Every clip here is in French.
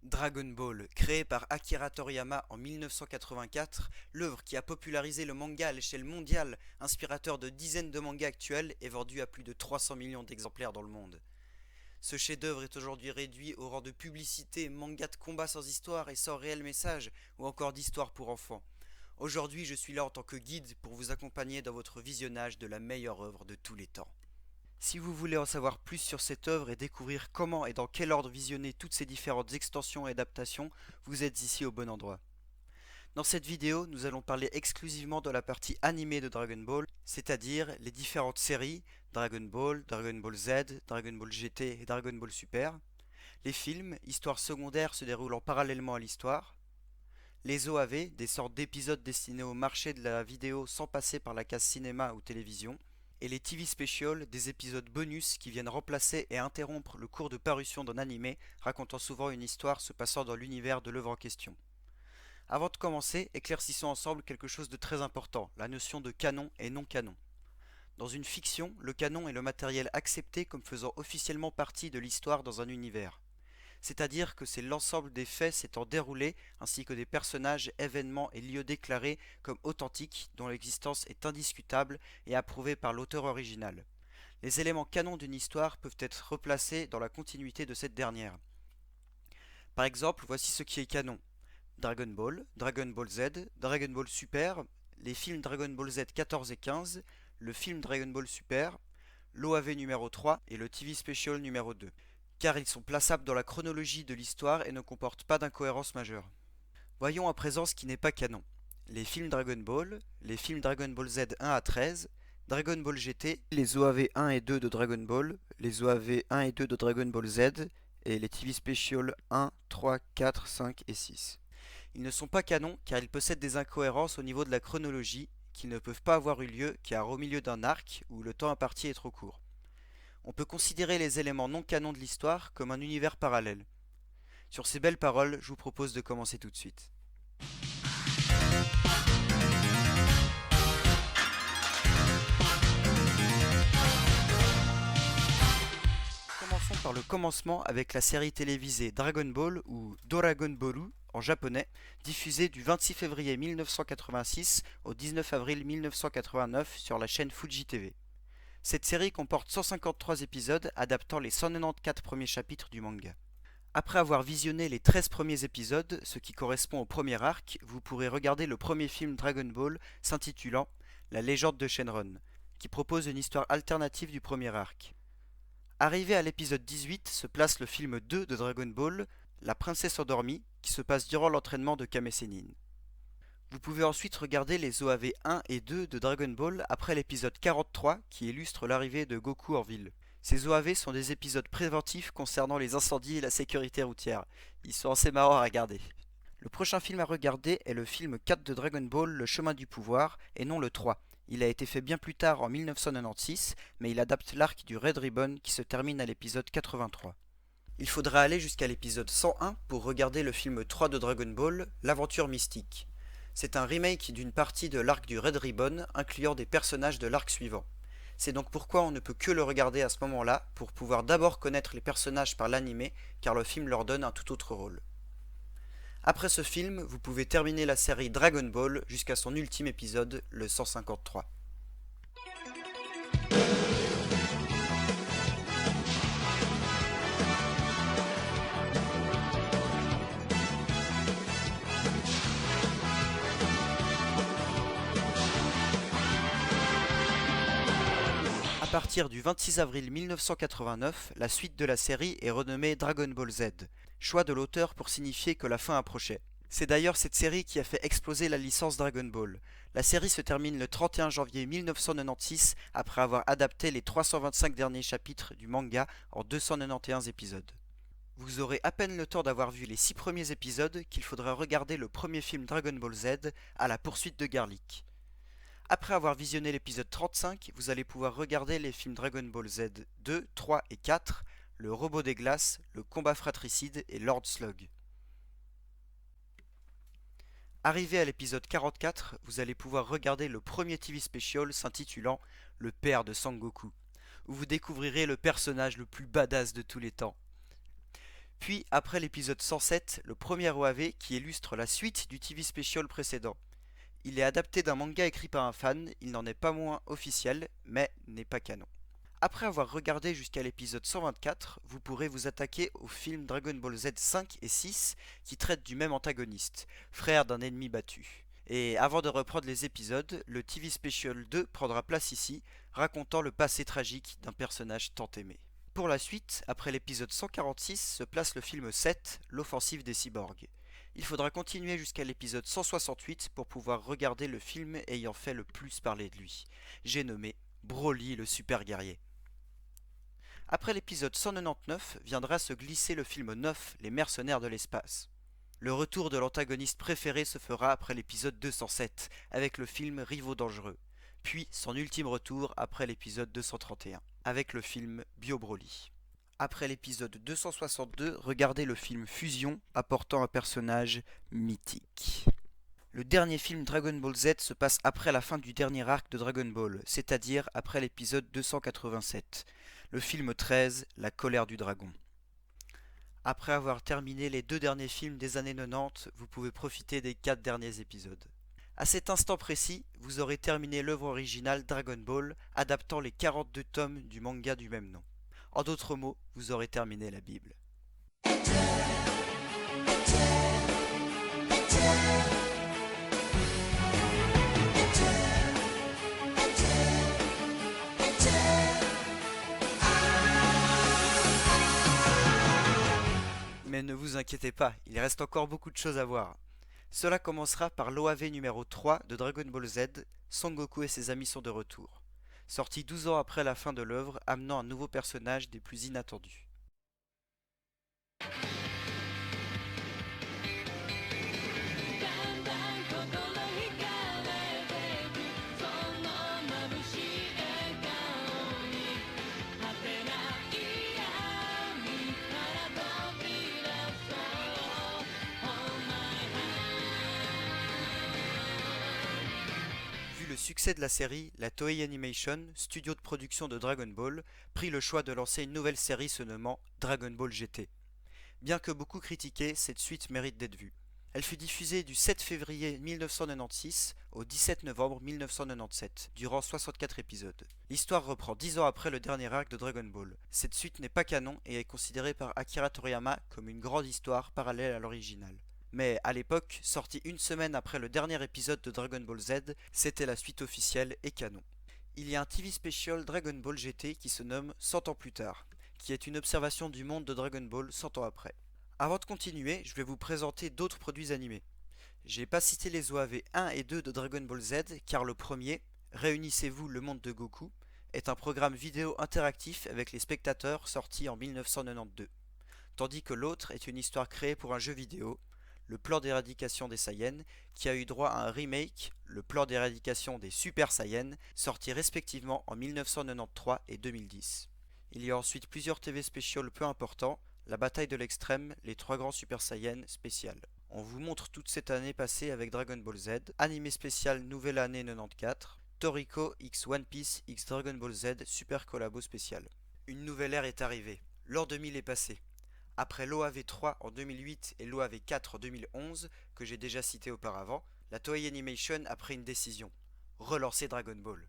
Dragon Ball, créé par Akira Toriyama en 1984, l'œuvre qui a popularisé le manga à l'échelle mondiale, inspirateur de dizaines de mangas actuels et vendu à plus de 300 millions d'exemplaires dans le monde. Ce chef-d'œuvre est aujourd'hui réduit au rang de publicité, manga de combat sans histoire et sans réel message, ou encore d'histoire pour enfants. Aujourd'hui, je suis là en tant que guide pour vous accompagner dans votre visionnage de la meilleure œuvre de tous les temps. Si vous voulez en savoir plus sur cette œuvre et découvrir comment et dans quel ordre visionner toutes ces différentes extensions et adaptations, vous êtes ici au bon endroit. Dans cette vidéo, nous allons parler exclusivement de la partie animée de Dragon Ball, c'est-à-dire les différentes séries Dragon Ball, Dragon Ball Z, Dragon Ball GT et Dragon Ball Super, les films, histoires secondaires se déroulant parallèlement à l'histoire, les OAV, des sortes d'épisodes destinés au marché de la vidéo sans passer par la case cinéma ou télévision, et les TV Special, des épisodes bonus qui viennent remplacer et interrompre le cours de parution d'un animé racontant souvent une histoire se passant dans l'univers de l'œuvre en question. Avant de commencer, éclaircissons ensemble quelque chose de très important, la notion de canon et non canon. Dans une fiction, le canon est le matériel accepté comme faisant officiellement partie de l'histoire dans un univers. C'est-à-dire que c'est l'ensemble des faits s'étant déroulés, ainsi que des personnages, événements et lieux déclarés comme authentiques, dont l'existence est indiscutable et approuvée par l'auteur original. Les éléments canons d'une histoire peuvent être replacés dans la continuité de cette dernière. Par exemple, voici ce qui est canon. Dragon Ball, Dragon Ball Z, Dragon Ball Super, les films Dragon Ball Z 14 et 15, le film Dragon Ball Super, l'OAV numéro 3 et le TV Special numéro 2, car ils sont plaçables dans la chronologie de l'histoire et ne comportent pas d'incohérence majeure. Voyons à présent ce qui n'est pas canon. Les films Dragon Ball, les films Dragon Ball Z 1 à 13, Dragon Ball GT, les OAV 1 et 2 de Dragon Ball, les OAV 1 et 2 de Dragon Ball Z, et les TV Special 1, 3, 4, 5 et 6. Ils ne sont pas canons car ils possèdent des incohérences au niveau de la chronologie qui ne peuvent pas avoir eu lieu car au milieu d'un arc où le temps imparti est trop court. On peut considérer les éléments non canons de l'histoire comme un univers parallèle. Sur ces belles paroles, je vous propose de commencer tout de suite. Commençons par le commencement avec la série télévisée Dragon Ball ou Doragon Boru en japonais, diffusée du 26 février 1986 au 19 avril 1989 sur la chaîne Fuji TV. Cette série comporte 153 épisodes adaptant les 194 premiers chapitres du manga. Après avoir visionné les 13 premiers épisodes, ce qui correspond au premier arc, vous pourrez regarder le premier film Dragon Ball s'intitulant La légende de Shenron, qui propose une histoire alternative du premier arc. Arrivé à l'épisode 18 se place le film 2 de Dragon Ball, La princesse endormie, qui se passe durant l'entraînement de Kame Sennin. Vous pouvez ensuite regarder les OAV 1 et 2 de Dragon Ball après l'épisode 43 qui illustre l'arrivée de Goku en ville. Ces OAV sont des épisodes préventifs concernant les incendies et la sécurité routière. Ils sont assez marrants à regarder. Le prochain film à regarder est le film 4 de Dragon Ball, Le chemin du pouvoir, et non le 3. Il a été fait bien plus tard en 1996, mais il adapte l'arc du Red Ribbon qui se termine à l'épisode 83. Il faudra aller jusqu'à l'épisode 101 pour regarder le film 3 de Dragon Ball, L'aventure mystique. C'est un remake d'une partie de l'arc du Red Ribbon, incluant des personnages de l'arc suivant. C'est donc pourquoi on ne peut que le regarder à ce moment-là, pour pouvoir d'abord connaître les personnages par l'animé, car le film leur donne un tout autre rôle. Après ce film, vous pouvez terminer la série Dragon Ball jusqu'à son ultime épisode, le 153. À partir du 26 avril 1989, la suite de la série est renommée Dragon Ball Z, choix de l'auteur pour signifier que la fin approchait. C'est d'ailleurs cette série qui a fait exploser la licence Dragon Ball. La série se termine le 31 janvier 1996 après avoir adapté les 325 derniers chapitres du manga en 291 épisodes. Vous aurez à peine le temps d'avoir vu les 6 premiers épisodes qu'il faudra regarder le premier film Dragon Ball Z à la poursuite de Garlic. Après avoir visionné l'épisode 35, vous allez pouvoir regarder les films Dragon Ball Z 2, 3 et 4, le robot des glaces, le combat fratricide et Lord Slug. Arrivé à l'épisode 44, vous allez pouvoir regarder le premier TV Special s'intitulant Le père de Sangoku, où vous découvrirez le personnage le plus badass de tous les temps. Puis, après l'épisode 107, le premier OAV qui illustre la suite du TV special précédent. Il est adapté d'un manga écrit par un fan, il n'en est pas moins officiel, mais n'est pas canon. Après avoir regardé jusqu'à l'épisode 124, vous pourrez vous attaquer au film Dragon Ball Z 5 et 6 qui traitent du même antagoniste, frère d'un ennemi battu. Et avant de reprendre les épisodes, le TV Special 2 prendra place ici, racontant le passé tragique d'un personnage tant aimé. Pour la suite, après l'épisode 146, se place le film 7, l'offensive des cyborgs. Il faudra continuer jusqu'à l'épisode 168 pour pouvoir regarder le film ayant fait le plus parler de lui. J'ai nommé Broly le super guerrier. Après l'épisode 199 viendra se glisser le film 9, Les mercenaires de l'espace. Le retour de l'antagoniste préféré se fera après l'épisode 207, avec le film Rivaux dangereux, puis son ultime retour après l'épisode 231, avec le film Bio Broly. Après l'épisode 262, regardez le film Fusion, apportant un personnage mythique. Le dernier film Dragon Ball Z se passe après la fin du dernier arc de Dragon Ball, c'est-à-dire après l'épisode 287. Le film 13, La colère du dragon. Après avoir terminé les 2 derniers films des années 90, vous pouvez profiter des 4 derniers épisodes. À cet instant précis, vous aurez terminé l'œuvre originale Dragon Ball, adaptant les 42 tomes du manga du même nom. En d'autres mots, vous aurez terminé la Bible. Mais ne vous inquiétez pas, il reste encore beaucoup de choses à voir. Cela commencera par l'OAV numéro 3 de Dragon Ball Z, Son Goku et ses amis sont de retour. Sorti 12 ans après la fin de l'œuvre, amenant un nouveau personnage des plus inattendus. Vu le succès de la série, la Toei Animation, studio de production de Dragon Ball, prit le choix de lancer une nouvelle série se nommant Dragon Ball GT. Bien que beaucoup critiquée, cette suite mérite d'être vue. Elle fut diffusée du 7 février 1996 au 17 novembre 1997, durant 64 épisodes. L'histoire reprend 10 ans après le dernier arc de Dragon Ball. Cette suite n'est pas canon et est considérée par Akira Toriyama comme une grande histoire parallèle à l'original. Mais à l'époque, sortie une semaine après le dernier épisode de Dragon Ball Z, c'était la suite officielle et canon. Il y a un TV special Dragon Ball GT qui se nomme 100 ans plus tard, qui est une observation du monde de Dragon Ball 100 ans après. Avant de continuer, je vais vous présenter d'autres produits animés. J'ai pas cité les OAV 1 et 2 de Dragon Ball Z car le premier, Réunissez-vous le monde de Goku, est un programme vidéo interactif avec les spectateurs sorti en 1992, tandis que l'autre est une histoire créée pour un jeu vidéo, le plan d'éradication des Saiyans, qui a eu droit à un remake, le plan d'éradication des Super Saiyans, sortis respectivement en 1993 et 2010. Il y a ensuite plusieurs TV specials peu importants, la bataille de l'extrême, les 3 grands Super Saiyans spécial. On vous montre toute cette année passée avec Dragon Ball Z, animé spécial Nouvelle Année 94, Toriko X One Piece X Dragon Ball Z Super Collabo spécial. Une nouvelle ère est arrivée, l'an 2000 est passé. Après l'OAV 3 en 2008 et l'OAV 4 en 2011, que j'ai déjà cité auparavant, la Toei Animation a pris une décision, relancer Dragon Ball.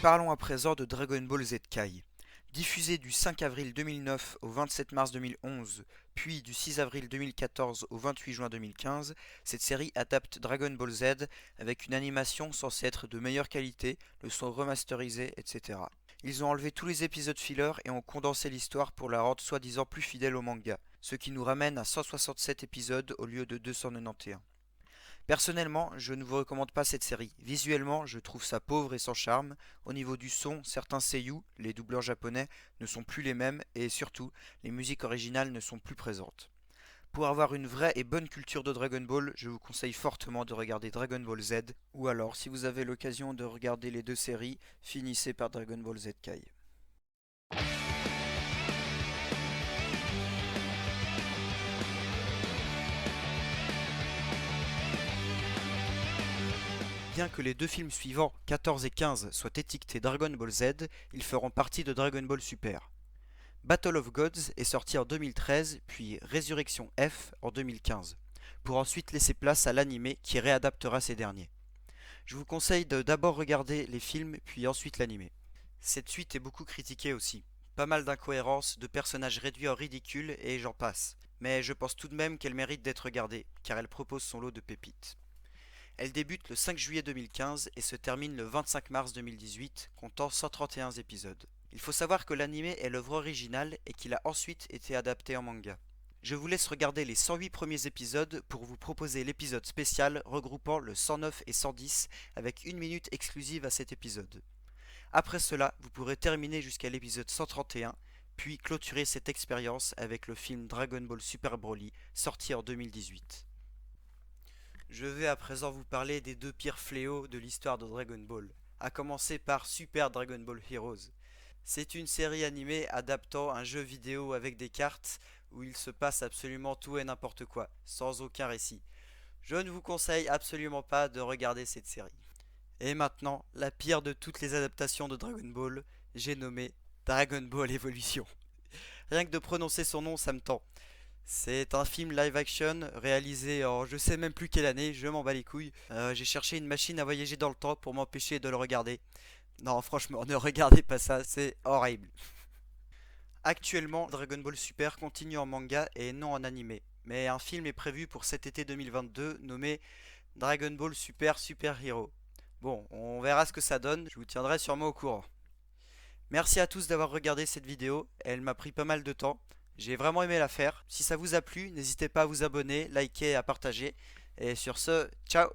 Parlons à présent de Dragon Ball Z Kai. Diffusée du 5 avril 2009 au 27 mars 2011, puis du 6 avril 2014 au 28 juin 2015, cette série adapte Dragon Ball Z avec une animation censée être de meilleure qualité, le son remasterisé, etc. Ils ont enlevé tous les épisodes filler et ont condensé l'histoire pour la rendre soi-disant plus fidèle au manga, ce qui nous ramène à 167 épisodes au lieu de 291. Personnellement, je ne vous recommande pas cette série. Visuellement, je trouve ça pauvre et sans charme. Au niveau du son, certains seiyuu, les doubleurs japonais, ne sont plus les mêmes et surtout, les musiques originales ne sont plus présentes. Pour avoir une vraie et bonne culture de Dragon Ball, je vous conseille fortement de regarder Dragon Ball Z, ou alors, si vous avez l'occasion de regarder les 2 séries, finissez par Dragon Ball Z Kai. Bien que les deux films suivants, 14 et 15, soient étiquetés Dragon Ball Z, ils feront partie de Dragon Ball Super. Battle of Gods est sorti en 2013, puis Résurrection F en 2015, pour ensuite laisser place à l'anime qui réadaptera ces derniers. Je vous conseille de d'abord regarder les films, puis ensuite l'anime. Cette suite est beaucoup critiquée aussi. Pas mal d'incohérences, de personnages réduits en ridicule et j'en passe. Mais je pense tout de même qu'elle mérite d'être regardée, car elle propose son lot de pépites. Elle débute le 5 juillet 2015 et se termine le 25 mars 2018, comptant 131 épisodes. Il faut savoir que l'anime est l'œuvre originale et qu'il a ensuite été adapté en manga. Je vous laisse regarder les 108 premiers épisodes pour vous proposer l'épisode spécial regroupant le 109 et 110 avec une minute exclusive à cet épisode. Après cela, vous pourrez terminer jusqu'à l'épisode 131, puis clôturer cette expérience avec le film Dragon Ball Super Broly sorti en 2018. Je vais à présent vous parler des deux pires fléaux de l'histoire de Dragon Ball, à commencer par Super Dragon Ball Heroes. C'est une série animée adaptant un jeu vidéo avec des cartes où il se passe absolument tout et n'importe quoi, sans aucun récit. Je ne vous conseille absolument pas de regarder cette série. Et maintenant, la pire de toutes les adaptations de Dragon Ball, j'ai nommé Dragon Ball Evolution. Rien que de prononcer son nom, ça me tend. C'est un film live action réalisé en je sais même plus quelle année, je m'en bats les couilles. J'ai cherché une machine à voyager dans le temps pour m'empêcher de le regarder. Non, franchement, ne regardez pas ça, c'est horrible. Actuellement, Dragon Ball Super continue en manga et non en animé. Mais un film est prévu pour cet été 2022 nommé Dragon Ball Super Super Hero. Bon, on verra ce que ça donne, je vous tiendrai sûrement au courant. Merci à tous d'avoir regardé cette vidéo, elle m'a pris pas mal de temps. J'ai vraiment aimé la faire. Si ça vous a plu, n'hésitez pas à vous abonner, liker et à partager. Et sur ce, ciao!